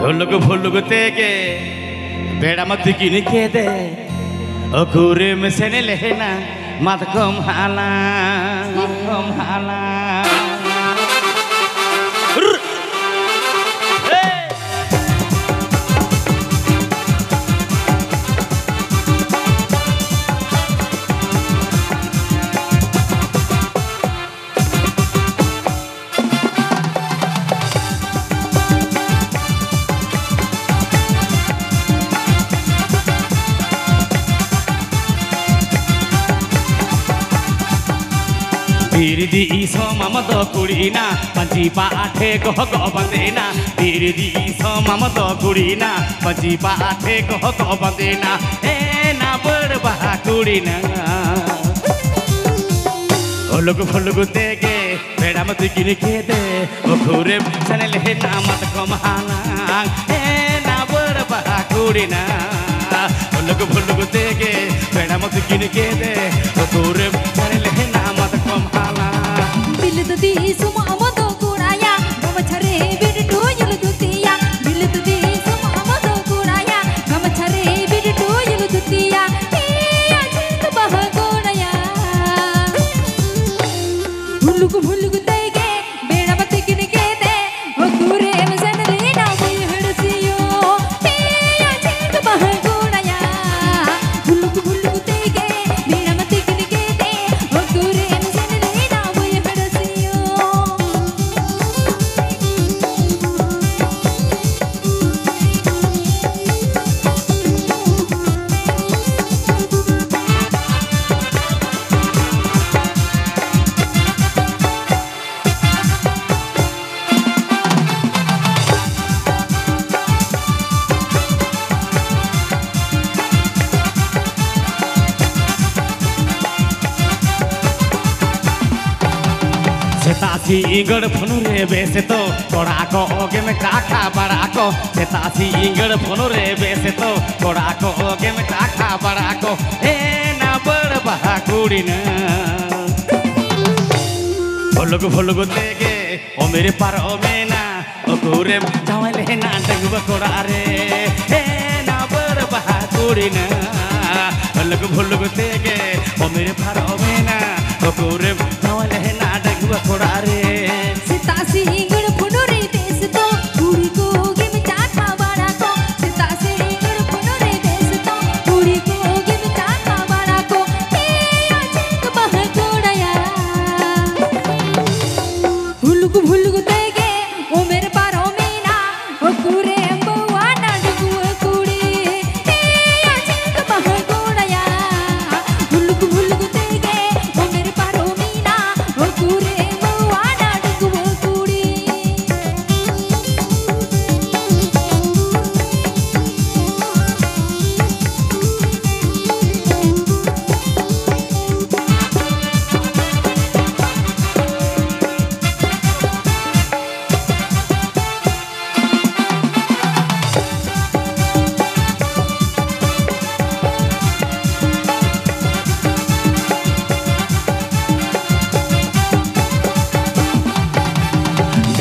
भुलग तेगे बेड़ा मत किन के दे अकुरे में से ने लेना मत कम हाला Diri iso mama do kurina panci paathe go bandena Diri iso mama do kurina panci paathe go bandena na berbaha kurina Olog tege beda mat kini kede okhure sanele na mat komhala na berbaha kurina Olog tege beda mat kini kede okhure sanele na mat komhala Bilutudi suma amado kuraya gamachare bidu yuludutiya Bilutudi suma amado kuraya gamachare bidu yuludutiya iya jinta bahagoraya Bhulugu tege beda mate kine kede okure emsanale na boy hadsiyo iya jinta bahagoraya Bhulugu tege beda mate kine kede okure Setasi inggar phonure bese to koda ko oge me kakha bara ko Setasi inggar phonure bese to koda ko oge me kakha bara ko na berbaha kurina Bhulug tege o mere par o mena okure jawale na dagba koda re na berbaha kurina Bhulug tege o mere par o mena okure jawale na Kurare Setasi inggar phonure bese to puri ko ge me chakha bara ko Setasi inggar phonure bese to puri ko ge me chakha bara ko iya jinta bahagoraya Bhulugu tege o mere paro meena okure ambawa nadugu kudi iya jinta bahagoraya Bhulugu tege o mere paro meena okure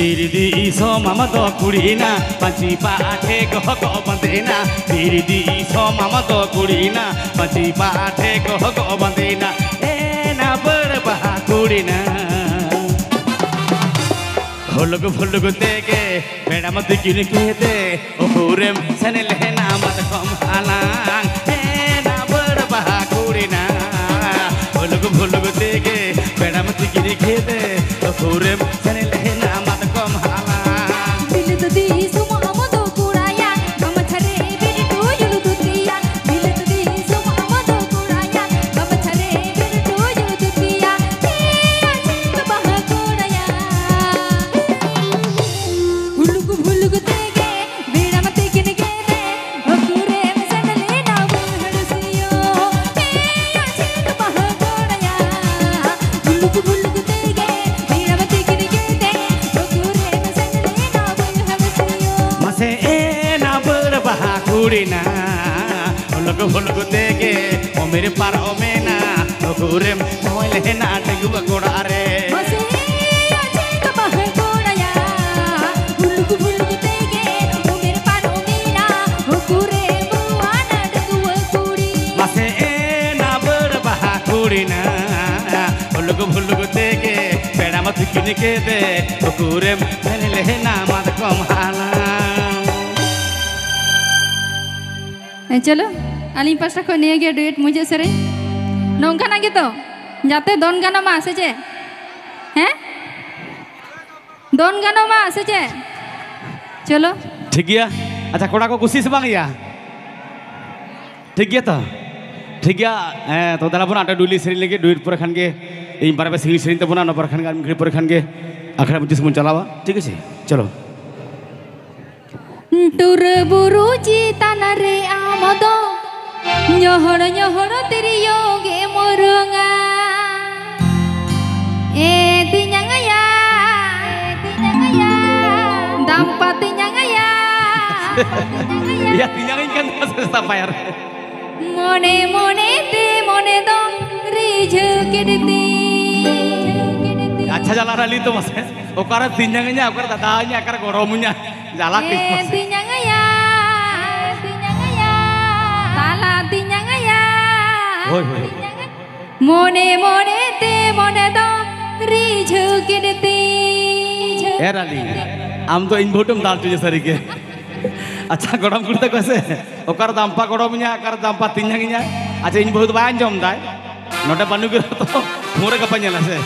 Diri iso mama do kurina panci paathe go bandena Diri iso mama do kurina panci paathe go bandena na berbaha kurina Bhulug tege beda mat kine kede okure sanele na mat komhala na berbaha kurina Bhulug tege beda mat kine kede okure sanele na mat komhala Bilutudi suma amado kuraya gamachare bidu yuludutiya Bilutudi suma amado kuraya gamachare bidu yuludutiya iya jinta bahagoraya Bhulugu tege beda mate kine kede okure emsanale na boy hadsiyo iya jinta bahagoraya Bhulugu tege beda mate kine kede okure emsanale na boy hadsiyo Mase na berbaha kurina Bhulug tege o mere par o mena okure jawale na dagba kodare Masih aja ke bahagoraya Bhulugu tege o mere par gini kete ukurem senile nama kom halang. चलो अली पासा को निये गया duet मुझे सरे नौका ना gitu जाते दोन गाना मा से चे हैं दोन गाना मा से चे चलो ठीक गया अच्छा कोड़ा को खुशी से bang ya ठीक गया तो ठीक गया तो दाला pun ada duli sering lagi duit pura kan ke ini para sering sering tu pun ada pura kan kan pura kan ke akhirnya muncul muncul apa ठीक है sih चलो टूर बुरुची तनरे आमदो नोहर नोहर तेरी योगे मोरंगा ए तिnyangaya dampat tinyangaya ya tinyangin kan terus sampai mone mone te mone dong riju kedeti अच्छा jalan rally itu mas okara tinyangnya okara dadanya okara goromunya jalan mas tinyangaya tala tinyangaya hoi hoi mone mone te mone dong riju kedeti rally am to in bottom dal tuje sari ke अच्छा गरम कुर्ता कैसे ओकर दाम्पा गरमnya ओकर दाम्पा tinyangnya अच्छा इन बहुत banjom dai नोटे Pannu के तो मोरे कपanya lah se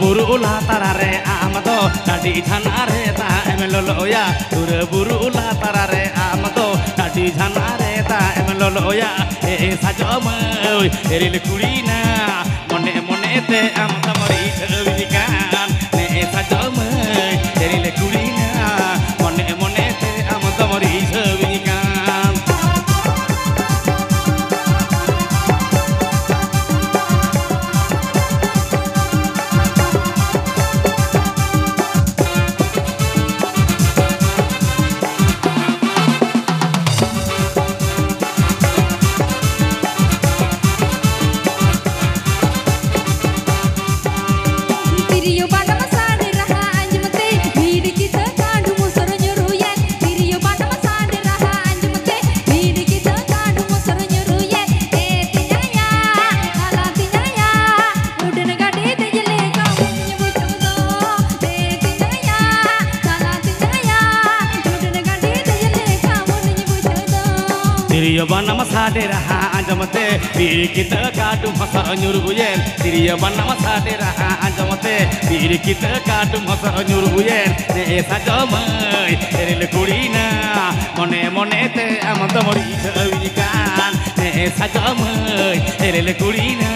buru ulah tarare amato tadi janare ta emelolo ya buru ulah tarare amato tadi janare ta emelolo ya sajomoy eril kurina mone mone te amta mari thewinikan ne sajomoy eril kurina mone mone te amta mari thewinikan Tiriyaban nama saderaha anjamate diri kita kadung hasar nyuruyen Tiriyaban nama saderaha anjamate diri kita kadung hasar nyuruyen ne sajomoy eril kurina mone mone te amanta mori thewinikan ne sajomoy eril kurina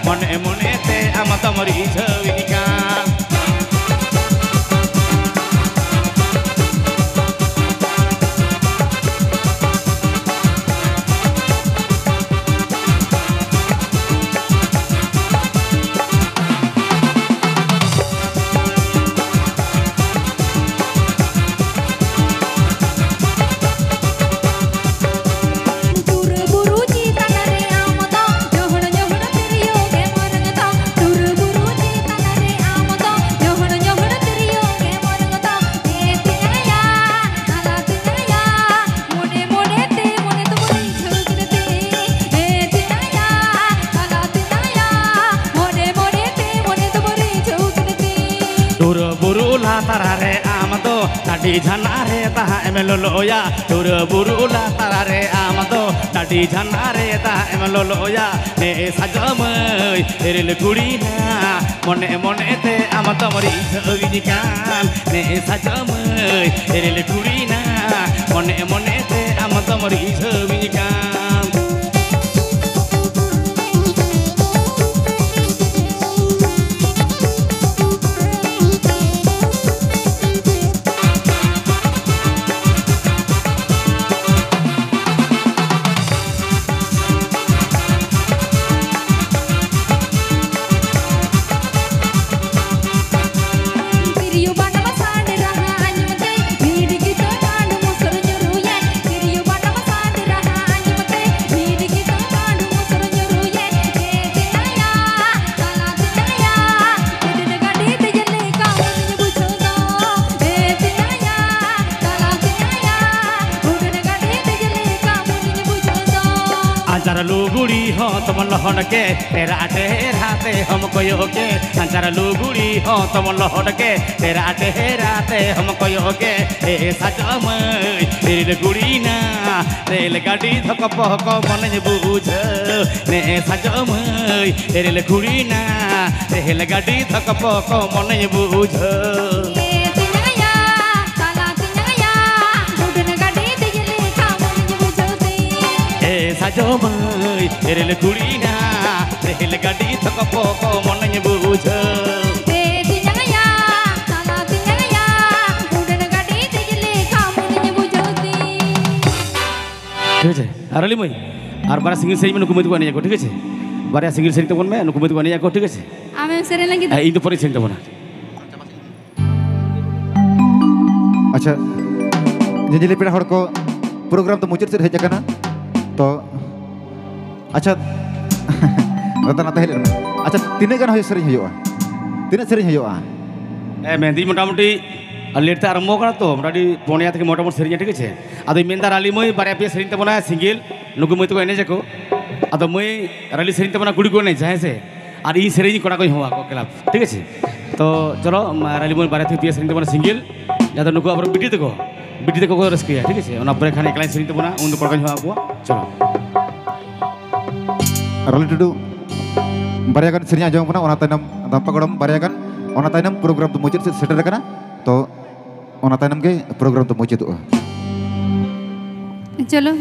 mone mone te amanta mori thewinikan tarare amato tadi janare ta emelolo ya buru ulah tarare amato tadi janare ta emelolo ya ne sajomoy eril kurina mone mone te amato mori thewinikan ne sajomoy eril kurina mone mone te amato mori thewinikan लुगुड़ी हो तुम लहट के तेरा टेराते हम कोयोगे अंचारा लुगुड़ी हो तुम लहट के तेरा टेराते हम कोयोगे ए सजमई रेल गुड़ी ना रेल गाड़ी धक पहक मन बुझ ने सजमई रेल गुड़ी ना रेल गाड़ी धक पहक मन बुझ सजमई रेल गुड़ी ना रेल गाड़ी थक पक मन बुझ ठीक है अरली मई और बारा सिंगल सेरी में नुकुमत को आने को ठीक है बारा सिंगल सेरी तबन में नुकुमत को आने को ठीक है आमे सेरे लगी इन तो परी सेरी तबन अच्छा जंजिले पेड़ा हड़ को प्रोग्राम तो मुचाद से हेज करना तो अच्छा रतन आता है अच्छा तीन गान हो सेरी हुआ तीन सेरी हुआ ए मेहंदी मोटामुटी लेट आरम्भ करना तो मोटामुटी पोनिया तक मोटामुटी सेरी ठीक है अद मेनदार अली मई बारे पे सेरी तबना सिंगल नुकुमत को एने को अद मई रली सेरी तबना गुड़ी को नहीं जाए से और इन सेरी कोड़ा को हुआ को क्लब ठीक है तो चलो रली मई बारे पे सेरी तबना सिंगल या नुकु अब बिटी तक को रस्किया ठीक है उन अपने खाने एकला सेरी तबना उन कोड़ा को हुआ को चलो रली टुडू बारे गान सेरी आजम बना तैनम दाम्पा गड़म बारे गान तैनम प्रोग्राम तो मुचाद से सेटर करना तो तैनम के प्रोग्राम तो मुचाद चलो